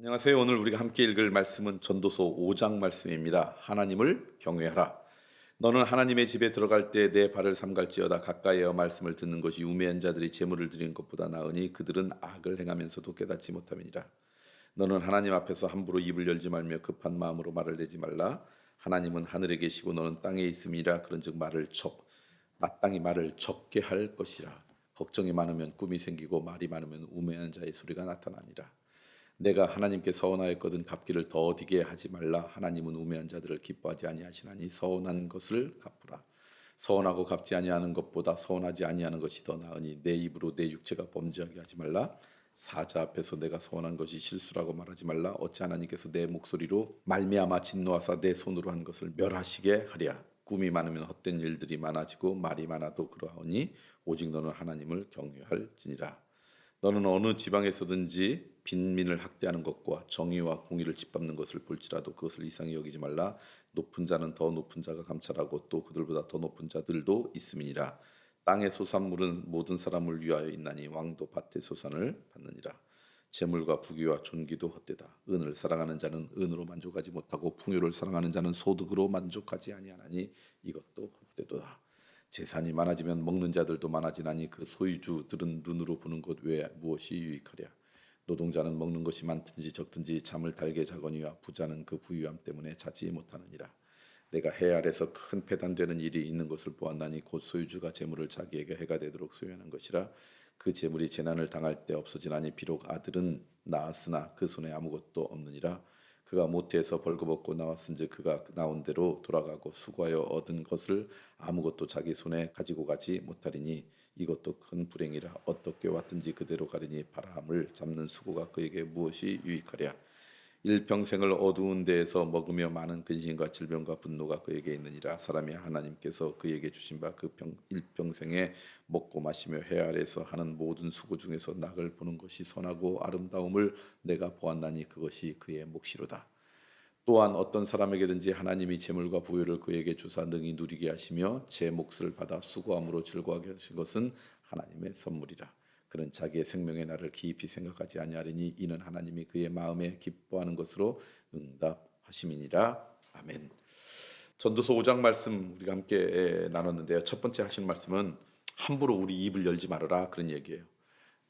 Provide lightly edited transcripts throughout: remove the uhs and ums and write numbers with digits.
안녕하세요. 오늘 우리가 함께 읽을 말씀은 전도서 5장 말씀입니다. 하나님을 경외하라. 너는 하나님의 집에 들어갈 때 내 발을 삼갈지어다. 가까이에 말씀을 듣는 것이 우매한 자들이 재물을 드리는 것보다 나으니 그들은 악을 행하면서도 깨닫지 못함이니라. 너는 하나님 앞에서 함부로 입을 열지 말며 급한 마음으로 말을 내지 말라. 하나님은 하늘에 계시고 너는 땅에 있음이라. 그런즉 마땅히 말을 적게 할 것이라. 걱정이 많으면 꿈이 생기고 말이 많으면 우매한 자의 소리가 나타나니라. 내가 하나님께 서원하였거든 갚기를 더디게 하지 말라. 하나님은 우매한 자들을 기뻐하지 아니하시나니 서원한 것을 갚으라. 서원하고 갚지 아니하는 것보다 서원하지 아니하는 것이 더 나으니 내 입으로 내 육체가 범죄하게 하지 말라. 사자 앞에서 내가 서원한 것이 실수라고 말하지 말라. 어찌 하나님께서 내 목소리로 말미암아 진노하사 내 손으로 한 것을 멸하시게 하랴. 꿈이 많으면 헛된 일들이 많아지고 말이 많아도 그러하오니 오직 너는 하나님을 경외할지니라. 너는 어느 지방에서든지 빈민을 학대하는 것과 정의와 공의를 짓밟는 것을 볼지라도 그것을 이상히 여기지 말라. 높은 자는 더 높은 자가 감찰하고 또 그들보다 더 높은 자들도 있음이니라. 땅의 소산물은 모든 사람을 위하여 있나니 왕도 밭의 소산을 받느니라. 재물과 부귀와 존귀도 헛되다. 은을 사랑하는 자는 은으로 만족하지 못하고 풍요를 사랑하는 자는 소득으로 만족하지 아니하나니 이것도 헛되도다. 재산이 많아지면 먹는 자들도 많아지나니 그 소유주들은 눈으로 보는 것 외에 무엇이 유익하랴. 노동자는 먹는 것이 많든지 적든지 잠을 달게 자거니와 부자는 그 부유함 때문에 자지 못하느니라. 내가 해 아래서 큰 패단되는 일이 있는 것을 보았나니 곧 소유주가 재물을 자기에게 해가 되도록 소유하는 것이라. 그 재물이 재난을 당할 때 없어지나니 비록 아들은 낳았으나 그 손에 아무것도 없느니라. 그가 모태에서 벌거벗고 나왔은즉 그가 나온 대로 돌아가고 수고하여 얻은 것을 아무것도 자기 손에 가지고 가지 못하리니 이것도 큰 불행이라. 어떻게 왔든지 그대로 가리니 바람을 잡는 수고가 그에게 무엇이 유익하랴. 일평생을 어두운 데에서 먹으며 많은 근심과 질병과 분노가 그에게 있느니라. 사람이 하나님께서 그에게 주신 바 그 일평생에 먹고 마시며 해 아래에서 하는 모든 수고 중에서 낙을 보는 것이 선하고 아름다움을 내가 보았나니 그것이 그의 몫이로다. 또한 어떤 사람에게든지 하나님이 재물과 부유를 그에게 주사 능히 누리게 하시며 제 몫을 받아 수고함으로 즐거워하게 하신 것은 하나님의 선물이라. 그는 자기의 생명의 날을 깊이 생각하지 아니하리니 이는 하나님이 그의 마음에 기뻐하는 것으로 응답하심이니라. 아멘. 전도서 5장 말씀 우리가 함께 나눴는데요. 첫 번째 하시는 말씀은 함부로 우리 입을 열지 말아라, 그런 얘기예요.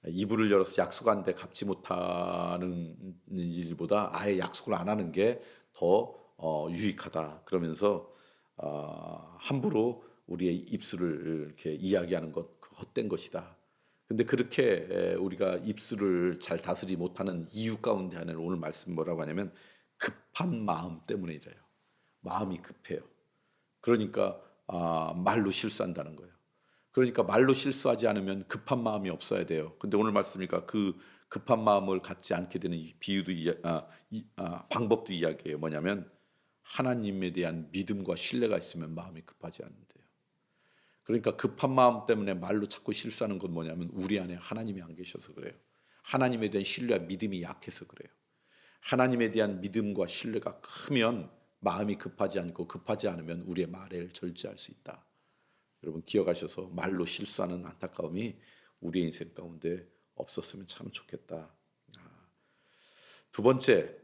이불을 열어서 약속한데 갚지 못하는 일보다 아예 약속을 안 하는 게 더 유익하다. 그러면서 함부로 우리의 입술을 이렇게 이야기하는 것 헛된 것이다. 근데 그렇게 우리가 입술을 잘 다스리지 못하는 이유 가운데 하나는 오늘 말씀 뭐라고 하냐면 급한 마음 때문이래요. 마음이 급해요. 그러니까 말로 실수한다는 거예요. 그러니까 말로 실수하지 않으면 급한 마음이 없어야 돼요. 근데 오늘 말씀이니까 그 급한 마음을 갖지 않게 되는 이 비유도 방법도 이야기해요. 뭐냐면 하나님에 대한 믿음과 신뢰가 있으면 마음이 급하지 않는데요. 그러니까 급한 마음 때문에 말로 자꾸 실수하는 건 뭐냐면 우리 안에 하나님이 안 계셔서 그래요. 하나님에 대한 신뢰와 믿음이 약해서 그래요. 하나님에 대한 믿음과 신뢰가 크면 마음이 급하지 않고 급하지 않으면 우리의 말을 절제할 수 있다. 여러분 기억하셔서 말로 실수하는 안타까움이 우리의 인생 가운데 없었으면 참 좋겠다. 두 번째,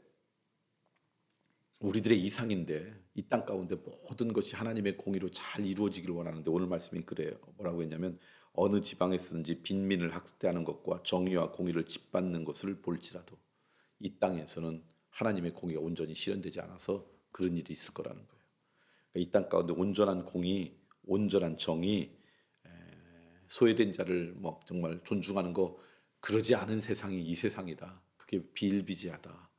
우리들의 이상인데 이 땅 가운데 모든 것이 하나님의 공의로 잘 이루어지기를 원하는데 오늘 말씀이 그래요. 뭐라고 했냐면 어느 지방에서든지 빈민을 학대하는 것과 정의와 공의를 짓밟는 것을 볼지라도 이 땅에서는 하나님의 공의가 온전히 실현되지 않아서 그런 일이 있을 거라는 거예요. 그러니까 이 땅 가운데 온전한 공의, 온전한 정의, 소외된 자를 뭐 정말 존중하는 거, 그러지 않은 세상이 이 세상이다. 그게 비일비재하다.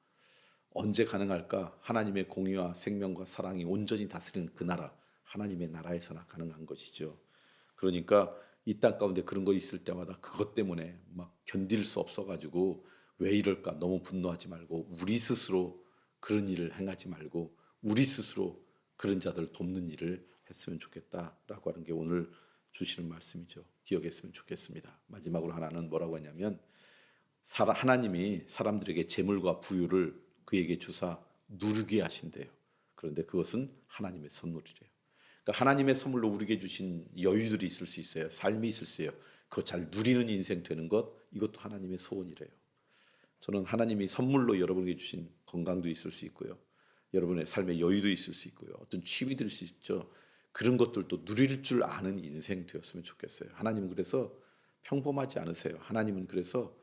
언제 가능할까? 하나님의 공의와 생명과 사랑이 온전히 다스리는 그 나라, 하나님의 나라에서나 가능한 것이죠. 그러니까 이 땅 가운데 그런 거 있을 때마다 그것 때문에 막 견딜 수 없어가지고 왜 이럴까 너무 분노하지 말고 우리 스스로 그런 일을 행하지 말고 우리 스스로 그런 자들을 돕는 일을 했으면 좋겠다라고 하는 게 오늘 주시는 말씀이죠. 기억했으면 좋겠습니다. 마지막으로 하나는 뭐라고 하냐면 하나님이 사람들에게 재물과 부유를 그에게 주사 누리게 하신대요. 그런데 그것은 하나님의 선물이래요. 그러니까 하나님의 선물로 우리에게 주신 여유들이 있을 수 있어요. 삶이 있을 수 있어요. 그거 잘 누리는 인생 되는 것, 이것도 하나님의 소원이래요. 저는 하나님이 선물로 여러분에게 주신 건강도 있을 수 있고요. 여러분의 삶의 여유도 있을 수 있고요. 어떤 취미도 있을 수 있죠. 그런 것들도 누릴 줄 아는 인생 되었으면 좋겠어요. 하나님은 그래서 평범하지 않으세요. 하나님은 그래서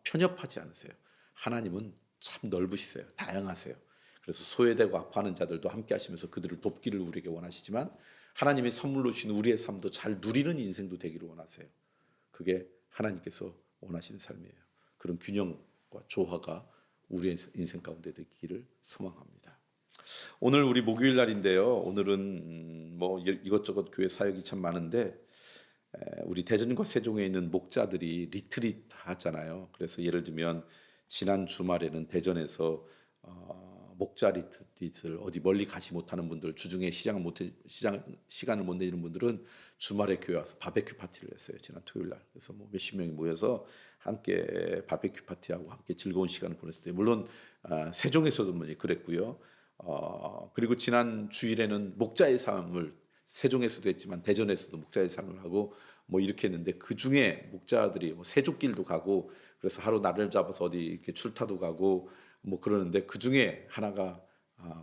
편협하지 않으세요. 하나님은 참 넓으시세요. 다양하세요. 그래서 소외되고 아파하는 자들도 함께 하시면서 그들을 돕기를 우리에게 원하시지만 하나님이 선물로 주신 우리의 삶도 잘 누리는 인생도 되기를 원하세요. 그게 하나님께서 원하시는 삶이에요. 그런 균형과 조화가 우리의 인생 가운데 되기를 소망합니다. 오늘 우리 목요일 날인데요. 오늘은 뭐 이것저것 교회 사역이 참 많은데 우리 대전과 세종에 있는 목자들이 리트릿 하잖아요. 그래서 예를 들면 지난 주말에는 대전에서 목자 리트릿을 어디 멀리 가지 못하는 분들, 주중에 시간을 못 내는 분들은 주말에 교회 와서 바베큐 파티를 했어요. 지난 토요일 날. 그래서 뭐 몇십 명이 모여서 함께 바베큐 파티하고 함께 즐거운 시간을 보냈어요. 물론 세종에서도 뭐 그랬고요. 그리고 지난 주일에는 목자의 삶을 세종에서도 했지만 대전에서도 목자의 삶을 하고 뭐 이렇게 했는데 그 중에 목자들이 뭐 세족길도 가고 그래서 하루 날을 잡아서 어디 이렇게 출타도 가고 뭐 그러는데 그 중에 하나가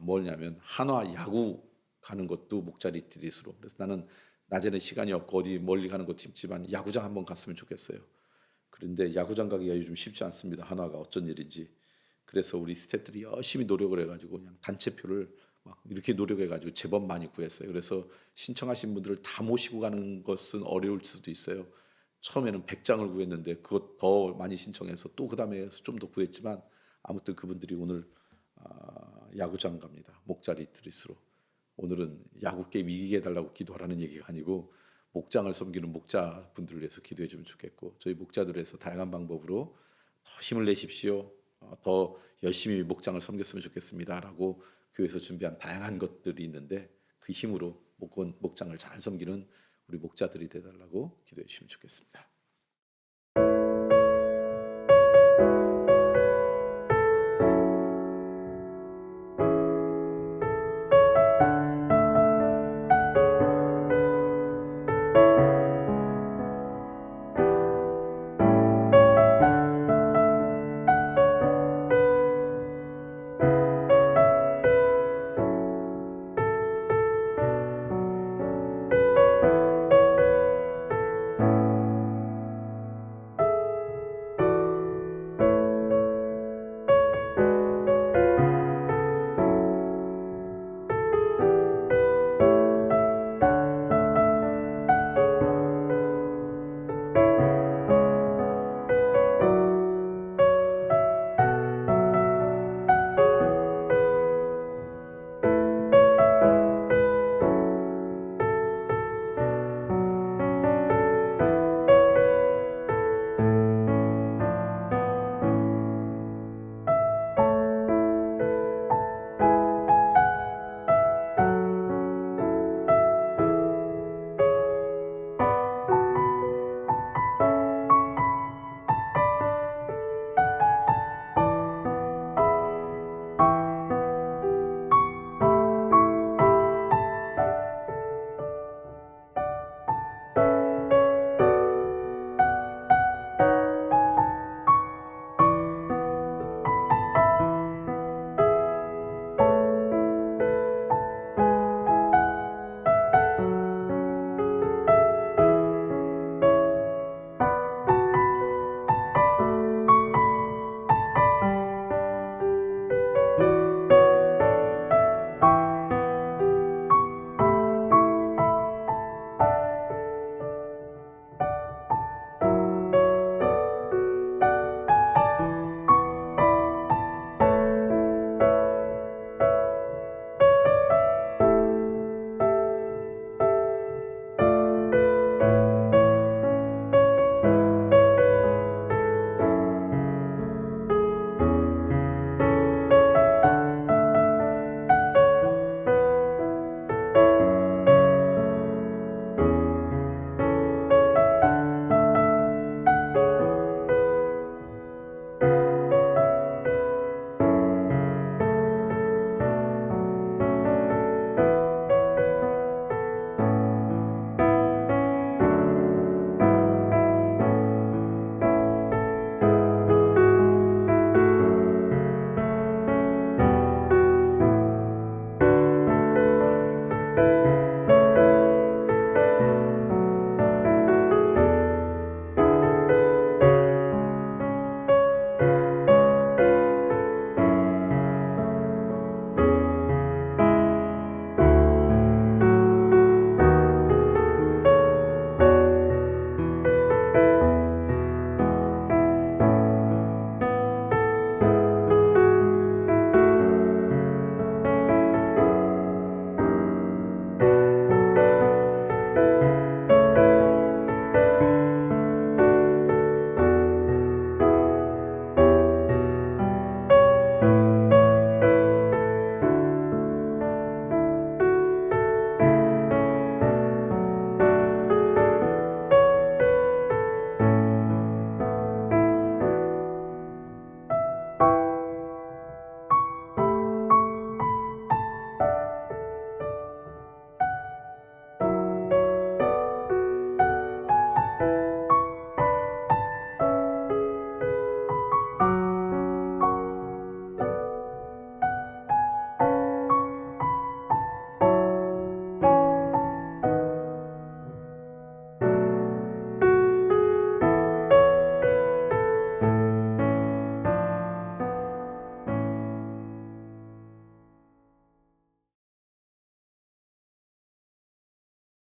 뭐냐면 한화 야구 가는 것도 목자 리트릿으로. 그래서 나는 낮에는 시간이 없고 어디 멀리 가는 것도 있지만 야구장 한번 갔으면 좋겠어요. 그런데 야구장 가기가 요즘 쉽지 않습니다. 한화가 어쩐 일인지. 그래서 우리 스태프들이 열심히 노력을 해가지고 그냥 단체표를 막 이렇게 노력해가지고 제법 많이 구했어요. 그래서 신청하신 분들을 다 모시고 가는 것은 어려울 수도 있어요. 처음에는 100장을 구했는데 그것 더 많이 신청해서 또 그다음에 좀 더 구했지만 아무튼 그분들이 오늘 야구장 갑니다. 목자 리트릿으로. 오늘은 야구 게임 이기게 해달라고 기도하라는 얘기가 아니고 목장을 섬기는 목자분들을 위해서 기도해 주면 좋겠고 저희 목자들을 위해서 다양한 방법으로 더 힘을 내십시오. 더 열심히 목장을 섬겼으면 좋겠습니다라고 교회에서 준비한 다양한 것들이 있는데 그 힘으로 목장을 잘 섬기는 우리 목자들이 되달라고 기도해 주시면 좋겠습니다.